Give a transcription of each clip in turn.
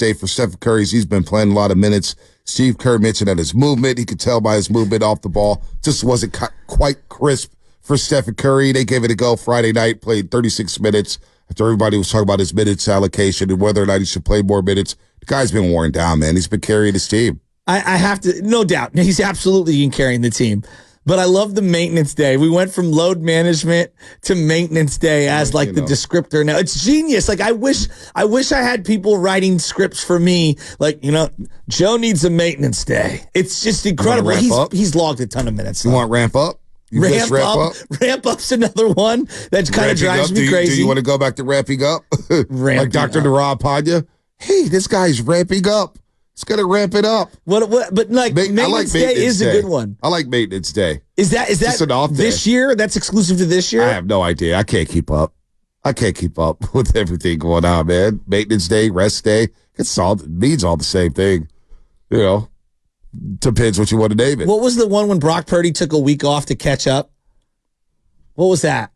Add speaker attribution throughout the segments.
Speaker 1: day for Steph Currys. He's been playing a lot of minutes. Steve Kerr mentioned that his movement, he could tell by his movement off the ball, just wasn't quite crisp for Steph Curry. They gave it a go Friday night, played 36 minutes after everybody was talking about his minutes allocation and whether or not he should play more minutes. The guy's been worn down, man. He's been carrying his team.
Speaker 2: I have to, no doubt, he's absolutely carrying the team. But I love the maintenance day. We went from load management to maintenance day as like the descriptor. Now it's genius. Like I wish I had people writing scripts for me. Like, Joe needs a maintenance day. It's just incredible. He's logged a ton of minutes.
Speaker 1: You want ramp up?
Speaker 2: Ramp up's another one that kind of drives me crazy.
Speaker 1: Do you want to go back to ramping up? Like Dr. Narad Panya? Hey, this guy's ramping up. It's going to ramp it up.
Speaker 2: But like maintenance day is a good one.
Speaker 1: I like maintenance day.
Speaker 2: Is that
Speaker 1: an off day.
Speaker 2: This year? That's exclusive to this year?
Speaker 1: I have no idea. I can't keep up. With everything going on, man. Maintenance day, rest day. It means all the same thing. Depends what you want to name it.
Speaker 2: What was the one when Brock Purdy took a week off to catch up? What was that?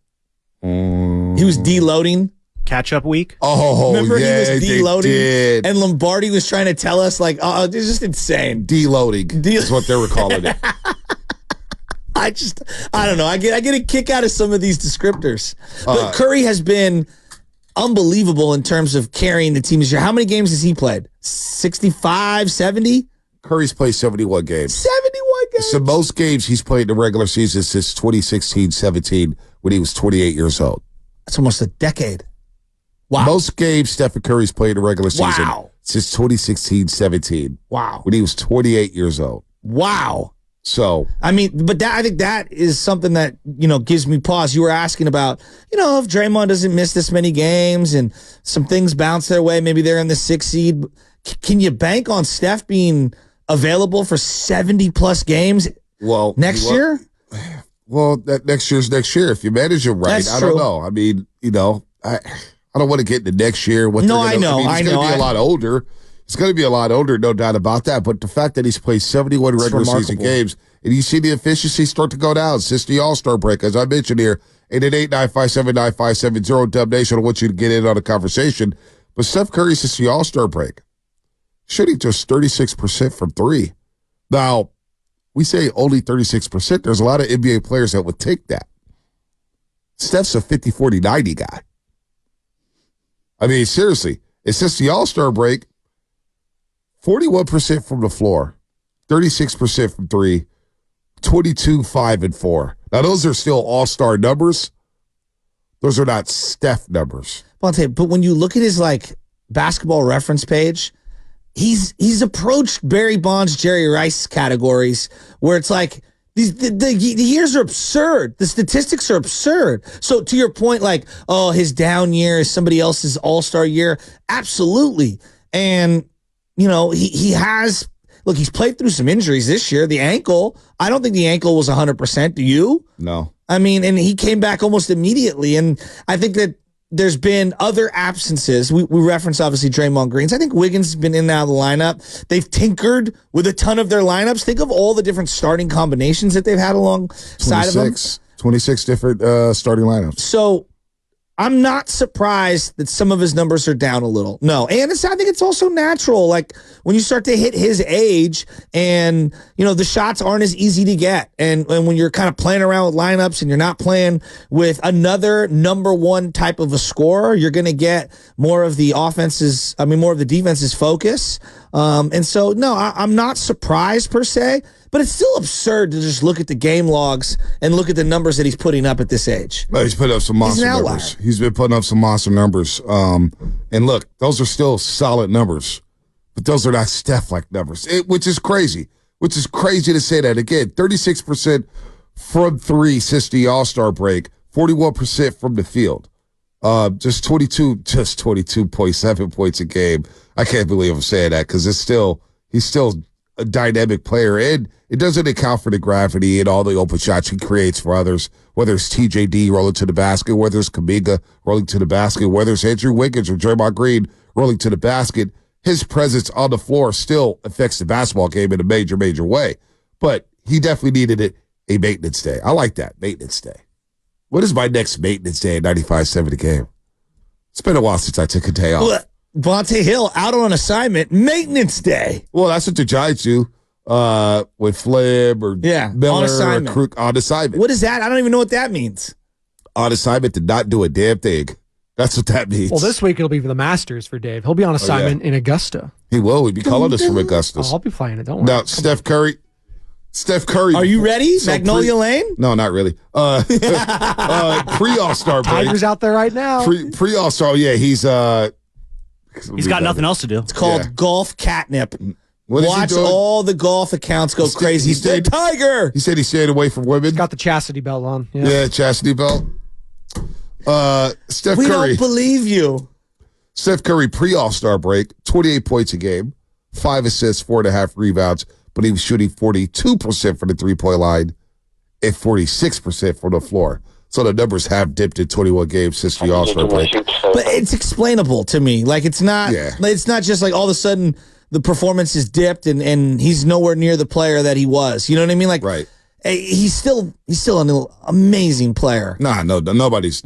Speaker 2: He was deloading.
Speaker 3: Catch-up week?
Speaker 1: Oh,
Speaker 2: remember
Speaker 1: yeah,
Speaker 2: he was deloading?
Speaker 1: They did.
Speaker 2: And Lombardi was trying to tell us, like, oh, it's just insane.
Speaker 1: Deloading is what they were calling it.
Speaker 2: I don't know. I get a kick out of some of these descriptors. But Curry has been unbelievable in terms of carrying the team this year. How many games has he played? 65, 70?
Speaker 1: Curry's played 71 games.
Speaker 2: 71 games?
Speaker 1: So most games he's played in the regular season since 2016-17 when he was 28 years old.
Speaker 2: That's almost a decade. Wow.
Speaker 1: Most games Steph Curry's played in the regular season since 2016-17.
Speaker 2: Wow.
Speaker 1: When he was 28 years old.
Speaker 2: Wow.
Speaker 1: So.
Speaker 2: I think that is something that, gives me pause. You were asking about, if Draymond doesn't miss this many games and some things bounce their way, maybe they're in the 6th seed. Can you bank on Steph being available for 70-plus games next year?
Speaker 1: Well, that next year's next year. If you manage it right, I don't know. I mean, I don't want to get into next year.
Speaker 2: I know.
Speaker 1: He's going to be a lot older. He's going to be a lot older, no doubt about that. But the fact that he's played 71 regular season games, and you see the efficiency start to go down since the All-Star break, as I mentioned here, 888-957-9570, Dub Nation. I want you to get in on the conversation. But Steph Curry, since the All-Star break, shooting just 36% from three. Now, we say only 36%. There's a lot of NBA players that would take that. Steph's a 50-40-90 guy. I mean, seriously, it's since the All-Star break, 41% from the floor, 36% from three, 22, 5, and 4. Now, those are still All-Star numbers. Those are not Steph numbers.
Speaker 2: Well, I'll tell you, but when you look at his, basketball reference page, he's approached Barry Bonds, Jerry Rice categories where it's like, the years are absurd. The statistics are absurd. So to your point, his down year is somebody else's all-star year. Absolutely. And, he's played through some injuries this year. The ankle, I don't think the ankle was 100%. Do you?
Speaker 1: No.
Speaker 2: I mean, and he came back almost immediately. And I think that there's been other absences. We referenced, obviously, Draymond Green. I think Wiggins has been in and out of the lineup. They've tinkered with a ton of their lineups. Think of all the different starting combinations that they've had alongside of them.
Speaker 1: 26 different starting lineups.
Speaker 2: So I'm not surprised that some of his numbers are down a little. No. And I think it's also natural. When you start to hit his age and, the shots aren't as easy to get. And when you're kind of playing around with lineups and you're not playing with another number one type of a scorer, you're going to get more of the defense's focus. And so, no, I'm not surprised per se. But it's still absurd to just look at the game logs and look at the numbers that he's putting up at this age.
Speaker 1: Well, he's put up some monster numbers. He's been putting up some monster numbers. And look, those are still solid numbers. But those are not Steph-like numbers, which is crazy. Which is crazy to say that. Again, 36% from three since the All-Star break, 41% from the field. Just 22.7 points a game. I can't believe I'm saying that because he's still a dynamic player, and it doesn't account for the gravity and all the open shots he creates for others, whether it's TJD rolling to the basket, whether it's Kuminga rolling to the basket, whether it's Andrew Wiggins or Draymond Green rolling to the basket. His presence on the floor still affects the basketball game in a major, major way. But he definitely needed a maintenance day. I like that, maintenance day. What is my next maintenance day at 95.7 a game? It's been a while since I took a day off.
Speaker 2: Vontae Hill out on assignment, maintenance day.
Speaker 1: Well, that's what the Giants do with Flib or Miller
Speaker 2: on assignment.
Speaker 1: Or Crook on assignment.
Speaker 2: What is that? I don't even know what that means.
Speaker 1: On assignment to not do a damn thing. That's what that means.
Speaker 3: Well, this week it'll be for the Masters for Dave. He'll be on assignment in Augusta.
Speaker 1: He will. He'll be calling us from Augusta.
Speaker 3: I'll be playing it. Don't worry.
Speaker 1: Now, Steph Curry. Are
Speaker 2: you ready? So Magnolia Lane?
Speaker 1: No, not really. Pre-All-Star break.
Speaker 3: Tiger's out there right now.
Speaker 1: Pre-All-Star, yeah. He's got
Speaker 4: nothing else to do.
Speaker 2: It's called golf catnip.
Speaker 1: Watch
Speaker 2: all the golf accounts go crazy. He said Tiger.
Speaker 1: He said he stayed away from women.
Speaker 3: He's got the chastity belt on.
Speaker 1: Yeah, chastity belt. Steph
Speaker 2: We
Speaker 1: Curry.
Speaker 2: don't believe you.
Speaker 1: Steph Curry pre-All-Star break, 28 points a game, 5 assists, 4.5 rebounds, but he was shooting 42% from the three-point line and 46% from the floor. So the numbers have dipped in 21 games since the All-Star break.
Speaker 2: But it's explainable to me. Like it's not just like all of a sudden the performance is dipped and he's nowhere near the player that he was. You know what I mean? Like
Speaker 1: right.
Speaker 2: He's still an amazing player.
Speaker 1: No, nobody's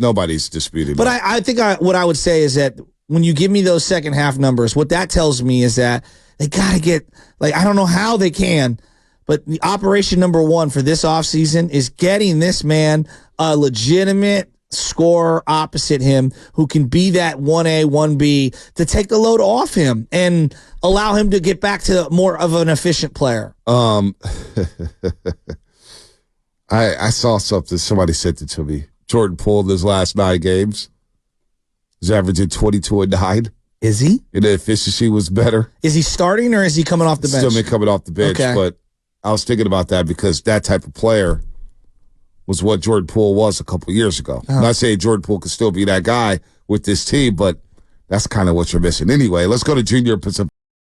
Speaker 1: disputing
Speaker 2: But
Speaker 1: that.
Speaker 2: I think what I would say is that when you give me those second half numbers, what that tells me is that they got to get, like, I don't know how they can, but the operation number one for this offseason is getting this man a legitimate scorer opposite him who can be that 1A, 1B to take the load off him and allow him to get back to more of an efficient player.
Speaker 1: I saw something. Somebody sent it to me. Jordan Poole in his last 9 games is averaging 22 and 9.
Speaker 2: Is he?
Speaker 1: And the efficiency was better.
Speaker 2: Is he starting or is he coming off the bench?
Speaker 1: Still been coming off the bench,
Speaker 2: okay.
Speaker 1: But I was thinking about that because that type of player was what Jordan Poole was a couple years ago. I'm not saying Jordan Poole could still be that guy with this team, but that's kind of what you're missing. Anyway, let's go to Junior Pacific.